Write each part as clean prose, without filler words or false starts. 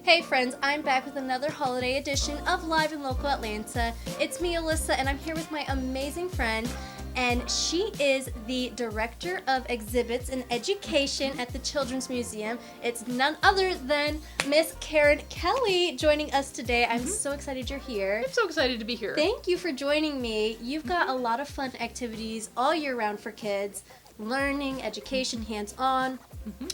Hey friends, I'm back with another holiday edition of Live in Local Atlanta. It's me, Alyssa, and I'm here with my amazing friend, and she is the Director of Exhibits and Education at the Children's Museum. It's none other than Miss Karen Kelly joining us today. I'm so excited you're here. I'm so excited to be here. Thank you for joining me. You've got a lot of fun activities all year round for kids, learning, education, hands-on.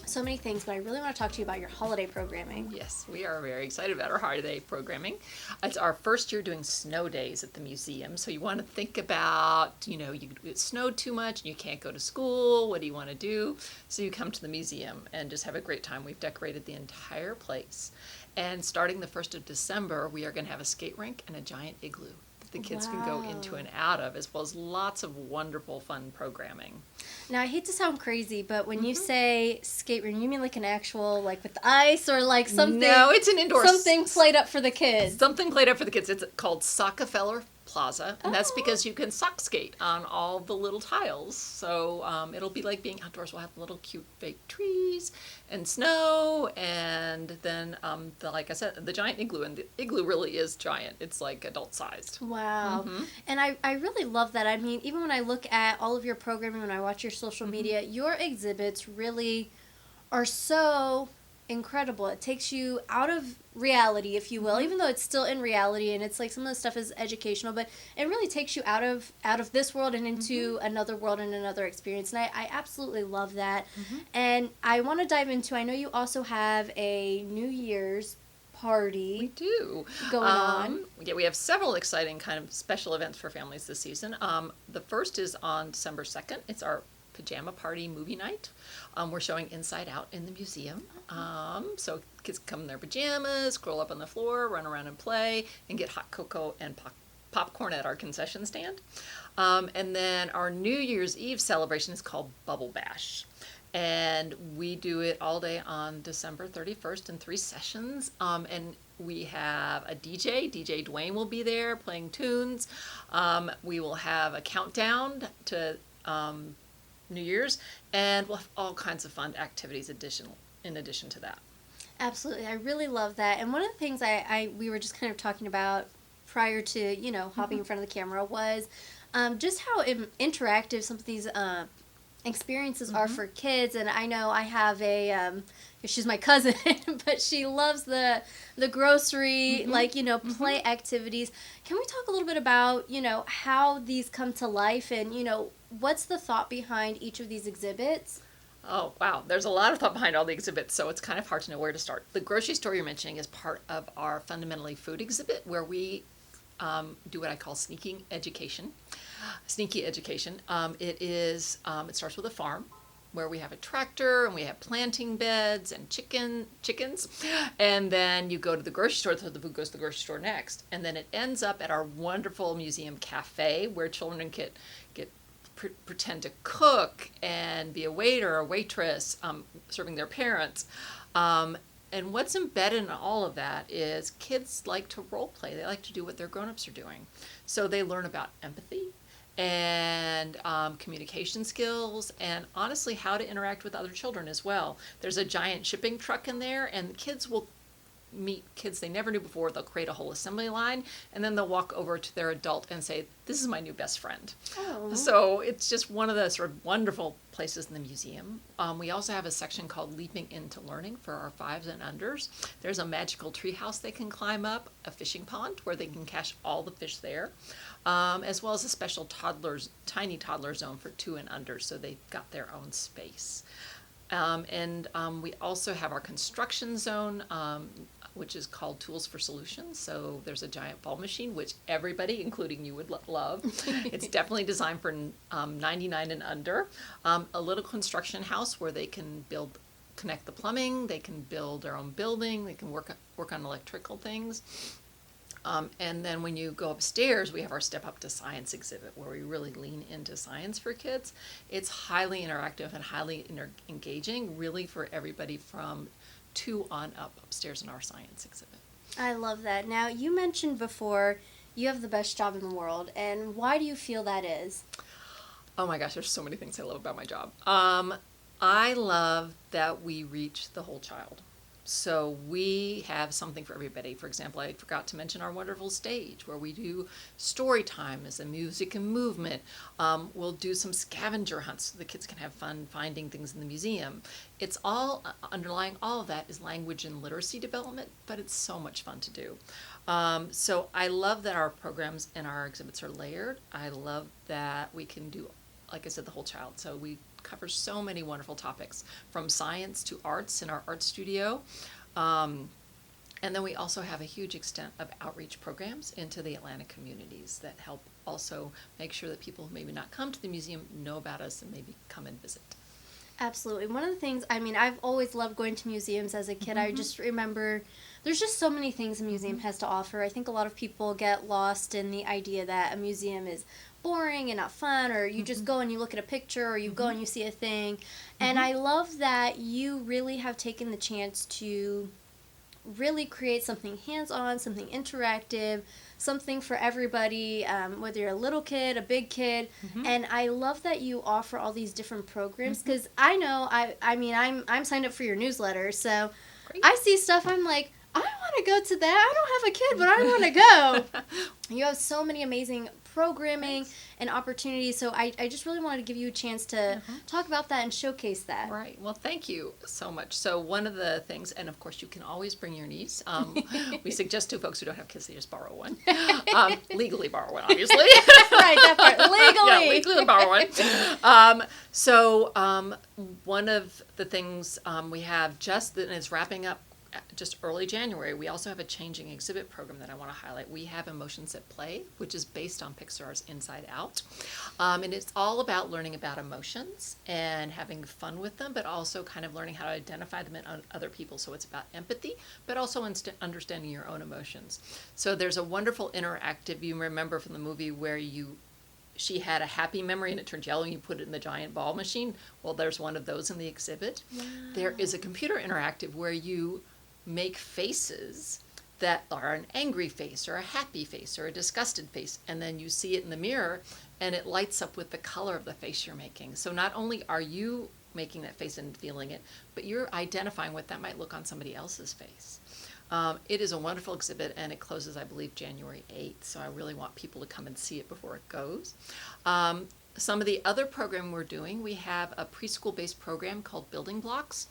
So many things, but I really want to talk to you about your holiday programming. Yes, we are very excited about our holiday programming. It's our first year doing snow days at the museum, so you want to think about, it snowed too much and you can't go to school. What do you want to do? So you come to the museum and just have a great time. We've decorated the entire place. And starting the 1st of December, we are going to have a skate rink and a giant igloo that the kids can go into and out of, as well as lots of wonderful, fun programming. Now, I hate to sound crazy, but when you say skate rink, you mean like an actual, like with the ice, or like something? No, it's an indoor. Something played up for the kids. Something played up for the kids. It's called Sockefeller Plaza, and that's because you can sock skate on all the little tiles. So it'll be like being outdoors. We'll have little cute fake trees and snow, and then, like I said, the giant igloo. And the igloo really is giant. It's like adult sized. Wow. And I really love that. I mean, even when I look at all of your programming, when I watch your social media, your exhibits really are so incredible. It takes you out of reality, if you will, even though it's still in reality, and it's like some of the stuff is educational, but it really takes you out of this world and into another world and another experience. And I absolutely love that. And I want to dive into, I know you also have a New Year's party. We do. Going on. Yeah, we have several exciting kind of special events for families this season. The first is on December 2nd. It's our pajama party movie night. We're showing Inside Out in the museum. So kids come in their pajamas, curl up on the floor, run around and play, and get hot cocoa and popcorn at our concession stand. And then our New Year's Eve celebration is called Bubble Bash. And we do it all day on December 31st in 3 sessions. And we have a DJ. DJ Dwayne will be there playing tunes. We will have a countdown to New Year's, and we'll have all kinds of fun activities in addition to that. Absolutely. I really love that. And one of the things we were just kind of talking about prior to, hopping in front of the camera was just how interactive some of these experiences are for kids. And I know I have she's my cousin, but she loves the grocery, play activities. Can we talk a little bit about, how these come to life and, what's the thought behind each of these exhibits? Oh, wow. There's a lot of thought behind all the exhibits, so it's kind of hard to know where to start. The grocery store you're mentioning is part of our Fundamentally Food exhibit, where we do what I call sneaky education. It starts with a farm, where we have a tractor and we have planting beds and chickens, and then you go to the grocery store, so the food goes to the grocery store next, and then it ends up at our wonderful museum cafe, where children get pretend to cook and be a waiter or waitress, serving their parents. And what's embedded in all of that is kids like to role play. They like to do what their grown-ups are doing. So they learn about empathy and communication skills, and honestly how to interact with other children as well. There's a giant shipping truck in there, and the kids will meet kids they never knew before. They'll create a whole assembly line, and then they'll walk over to their adult and say, "This is my new best friend." Oh. So it's just one of the sort of wonderful places in the museum. We also have a section called Leaping into Learning for our 5s and unders. There's a magical treehouse they can climb up, a fishing pond where they can catch all the fish there, as well as a special tiny toddler zone for 2 and under, so they've got their own space. We also have our construction zone, which is called Tools for Solutions. So there's a giant ball machine, which everybody, including you, would love. It's definitely designed for 99 and under. A little construction house where they can connect the plumbing, they can build their own building, they can work on electrical things. And then when you go upstairs, we have our Step Up to Science exhibit, where we really lean into science for kids. It's highly interactive and highly engaging, really for everybody from 2 on up upstairs in our science exhibit. I love that. Now, you mentioned before you have the best job in the world, and why do you feel that is? Oh my gosh, there's so many things I love about my job. I love that we reach the whole child. So we have something for everybody. For example, I forgot to mention our wonderful stage where we do story time as a music and movement. We'll do some scavenger hunts so the kids can have fun finding things in the museum. It's all underlying all of that is language and literacy development, but it's so much fun to do. So I love that our programs and our exhibits are layered. I love that we can do, like I said, the whole child. So we cover so many wonderful topics, from science to arts in our art studio. And then we also have a huge extent of outreach programs into the Atlanta communities that help also make sure that people who maybe not come to the museum know about us and maybe come and visit. Absolutely. One of the things, I mean, I've always loved going to museums as a kid. I just remember there's just so many things a museum has to offer. I think a lot of people get lost in the idea that a museum is boring and not fun, or you just go and you look at a picture, or you go and you see a thing. And I love that you really have taken the chance to really create something hands-on, something interactive, something for everybody, whether you're a little kid, a big kid. And I love that you offer all these different programs, because I know, I mean, I'm signed up for your newsletter, so Great. I see stuff, I'm like, I want to go to that. I don't have a kid, but I want to go. You have so many amazing programming and opportunities, so I just really wanted to give you a chance to talk about that and showcase that. Right. Well, thank you so much. So one of the things, and of course you can always bring your niece. We suggest to folks who don't have kids, they just borrow one. Legally borrow one, obviously. Right, that part. Legally. Yeah, legally borrow one. One of the things we have just, and it's wrapping up just early January, we also have a changing exhibit program that I want to highlight. We have Emotions at Play, which is based on Pixar's Inside Out. And it's all about learning about emotions and having fun with them, but also kind of learning how to identify them in other people. So it's about empathy, but also understanding your own emotions. So there's a wonderful interactive, you remember from the movie where she had a happy memory and it turned yellow and you put it in the giant ball machine. Well, there's one of those in the exhibit. Wow. There is a computer interactive where you make faces that are an angry face or a happy face or a disgusted face, and then you see it in the mirror and it lights up with the color of the face you're making. So not only are you making that face and feeling it, but you're identifying what that might look on somebody else's face. It is a wonderful exhibit, and it closes, I believe, January 8th, so I really want people to come and see it before it goes. Some of the other program we're doing, we have a preschool-based program called Building Blocks,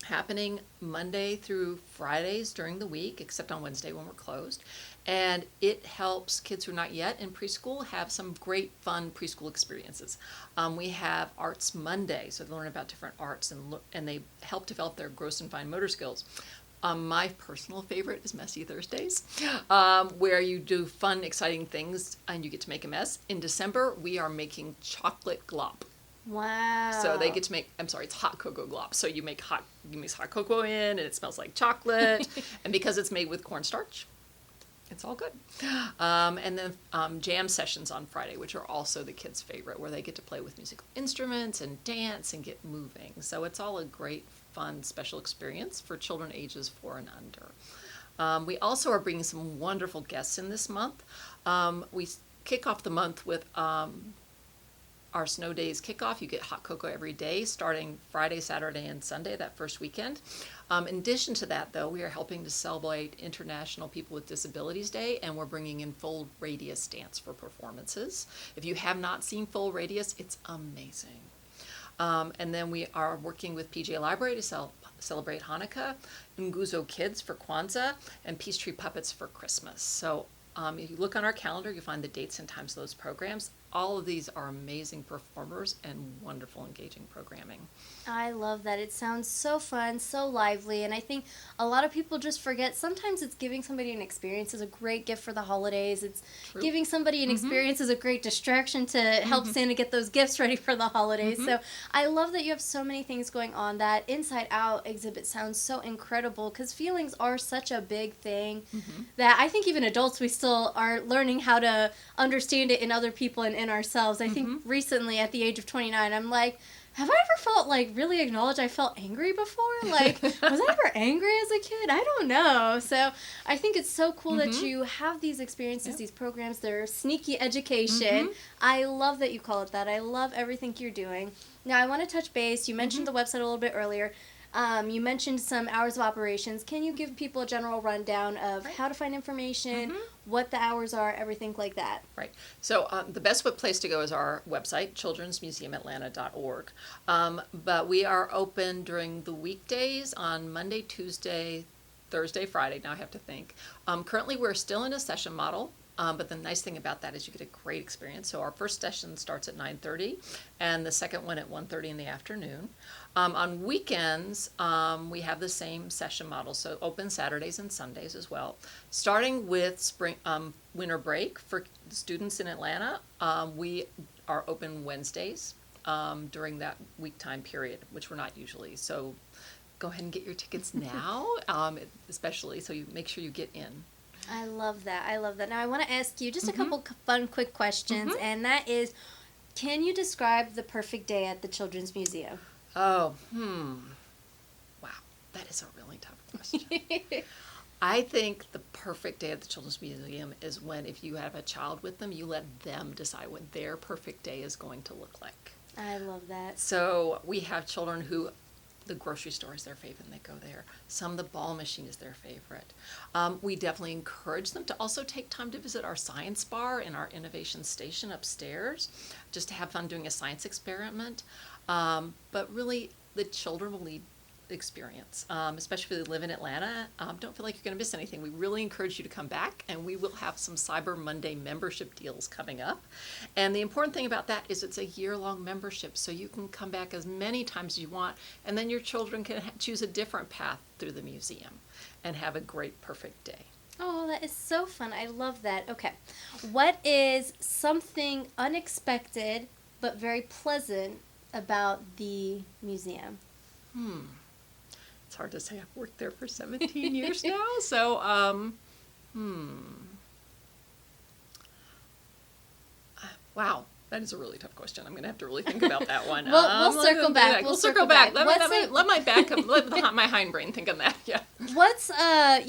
happening Monday through Fridays during the week, except on Wednesday when we're closed. And it helps kids who are not yet in preschool have some great fun preschool experiences. We have Arts Monday, so they learn about different arts and they help develop their gross and fine motor skills. My personal favorite is Messy Thursdays, where you do fun, exciting things and you get to make a mess. In December, we are making chocolate glop. Wow. So they get to make, it's hot cocoa glop. So you mix hot cocoa in and it smells like chocolate. And because it's made with cornstarch, it's all good. And then jam sessions on Friday, which are also the kids' favorite, where they get to play with musical instruments and dance and get moving. So it's all a great, fun, special experience for children ages 4 and under. We also are bringing some wonderful guests in this month. We kick off the month with our Snow Days kickoff. You get hot cocoa every day, starting Friday, Saturday, and Sunday, that first weekend. In addition to that, though, we are helping to celebrate International People with Disabilities Day, and we're bringing in full radius dance for performances. If you have not seen full radius, it's amazing. And then we are working with PJ Library to celebrate Hanukkah, Nguzo Kids for Kwanzaa, and Peace Tree Puppets for Christmas. So if you look on our calendar, you'll find the dates and times of those programs. All of these are amazing performers and wonderful, engaging programming. I love that. It sounds so fun, so lively, and I think a lot of people just forget sometimes it's giving somebody an experience is a great gift for the holidays. It's True. Giving somebody an experience is a great distraction to help Santa get those gifts ready for the holidays. So I love that you have so many things going on. That Inside Out exhibit sounds so incredible because feelings are such a big thing that I think even adults, we still are learning how to understand it in other people and in ourselves. I think recently at the age of 29, I'm like, have I ever felt like really acknowledged I felt angry before? Like, was I ever angry as a kid? I don't know. So I think it's so cool that you have these experiences, these programs. They're sneaky education. I love that you call it that. I love everything you're doing. Now, I want to touch base. You mentioned the website a little bit earlier. You mentioned some hours of operations. Can you give people a general rundown of Right. how to find information, Mhm. what the hours are, everything like that? Right. So the best place to go is our website, childrensmuseumatlanta.org. But we are open during the weekdays on Monday, Tuesday, Thursday, Friday. Now I have to think. Currently, we're still in a session model. But the nice thing about that is you get a great experience. So our first session starts at 9:30, and the second one at 1:30 in the afternoon. On weekends, we have the same session model, so open Saturdays and Sundays as well. Starting with winter break for students in Atlanta, we are open Wednesdays during that week time period, which we're not usually. So go ahead and get your tickets now, especially so you make sure you get in. I love that. I love that. Now, I want to ask you just a Mhm. couple fun, quick questions, Mhm. and that is, can you describe the perfect day at the Children's Museum? Oh, wow, that is a really tough question. I think the perfect day at the Children's Museum is when, if you have a child with them, you let them decide what their perfect day is going to look like. I love that. So we have children who the grocery store is their favorite and they go there. Some, the ball machine is their favorite. We definitely encourage them to also take time to visit our science bar in our innovation station upstairs, just to have fun doing a science experiment. But really, the children will lead the experience, especially if they live in Atlanta. Don't feel like you're going to miss anything. We really encourage you to come back, and we will have some Cyber Monday membership deals coming up. And the important thing about that is it's a year-long membership, so you can come back as many times as you want, and then your children can choose a different path through the museum and have a great, perfect day. Oh, that is so fun. I love that. Okay. What is something unexpected but very pleasant about the museum? It's hard to say. I've worked there for 17 years now, so wow, that is a really tough question. I'm going to have to really think about that one. We'll circle back. We'll circle back. Let What's my hindbrain think on that. Yeah. What's a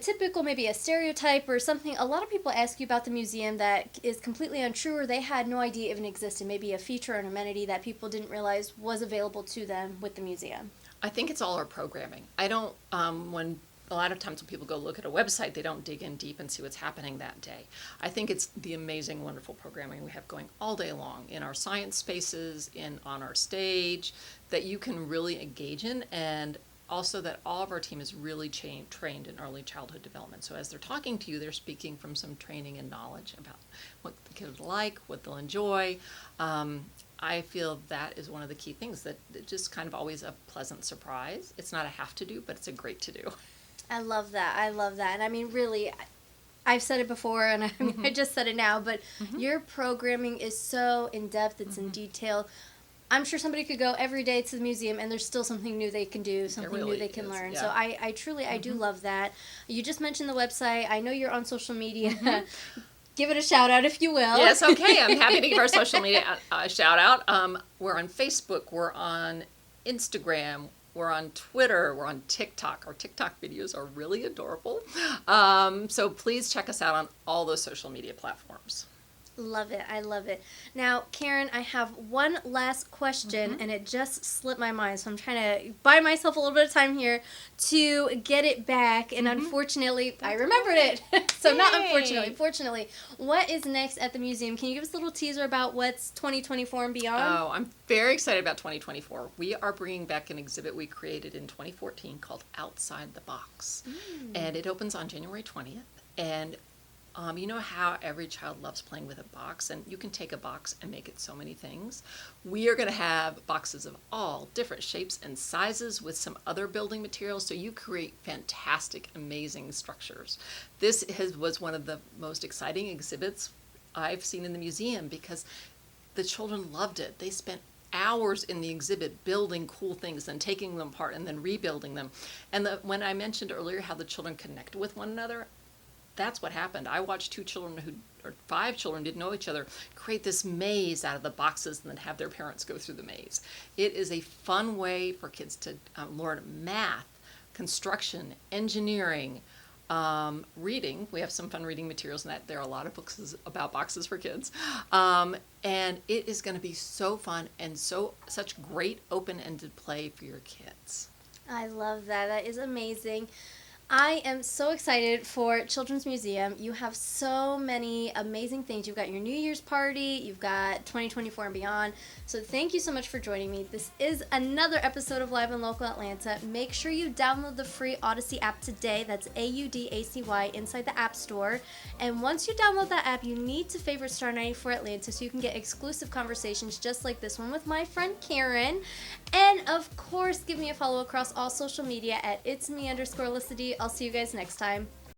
typical, maybe a stereotype or something? A lot of people ask you about the museum that is completely untrue, or they had no idea even existed. Maybe a feature or an amenity that people didn't realize was available to them with the museum. I think it's all our programming. I don't, when a lot of times when people go look at a website, they don't dig in deep and see what's happening that day. I think it's the amazing, wonderful programming we have going all day long in our science spaces, on our stage, that you can really engage in, and also that all of our team is really trained in early childhood development. So as they're talking to you, they're speaking from some training and knowledge about what the kids like, what they'll enjoy. I feel that is one of the key things, that it's just kind of always a pleasant surprise. It's not a have to do, but it's a great to do. I love that. I love that. And I mean, really, I've said it before, and I just said it now, but your programming is so in depth. It's in detail. I'm sure somebody could go every day to the museum, and there's still something new they can do, something really new they can is, learn. yeah. So I truly, I do love that. You just mentioned the website. I know you're on social media. Give it a shout out if you will. Yes, okay. I'm happy to give our social media a shout out. We're on Facebook. We're on Instagram. We're on Twitter. We're on TikTok. Our TikTok videos are really adorable. So please check us out on all those social media platforms. Love it. I love it. Now, Karen, I have one last question, and it just slipped my mind, so I'm trying to buy myself a little bit of time here to get it back, and unfortunately, I remembered it. So not unfortunately, fortunately. What is next at the museum? Can you give us a little teaser about what's 2024 and beyond? Oh, I'm very excited about 2024. We are bringing back an exhibit we created in 2014 called Outside the Box. And it opens on January 20th. And you know how every child loves playing with a box, and you can take a box and make it so many things. We are going to have boxes of all different shapes and sizes with some other building materials, so you create fantastic, amazing structures. This was one of the most exciting exhibits I've seen in the museum because the children loved it. They spent hours in the exhibit building cool things and taking them apart and then rebuilding them. And when I mentioned earlier how the children connect with one another, that's what happened. I watched 5 children didn't know each other, create this maze out of the boxes and then have their parents go through the maze. It is a fun way for kids to learn math, construction, engineering, reading. We have some fun reading materials in that. There are a lot of books about boxes for kids. And it is going to be so fun and such great open-ended play for your kids. I love that. That is amazing. I am so excited for Children's Museum. You have so many amazing things. You've got your New Year's party, you've got 2024 and beyond. So thank you so much for joining me. This is another episode of Live and Local Atlanta. Make sure you download the free Odyssey app today. That's AUDACY inside the App Store. And once you download that app, you need to favorite Star 94 Atlanta so you can get exclusive conversations just like this one with my friend Karen. And of course, give me a follow across all social media at itsme_Felicity. I'll see you guys next time.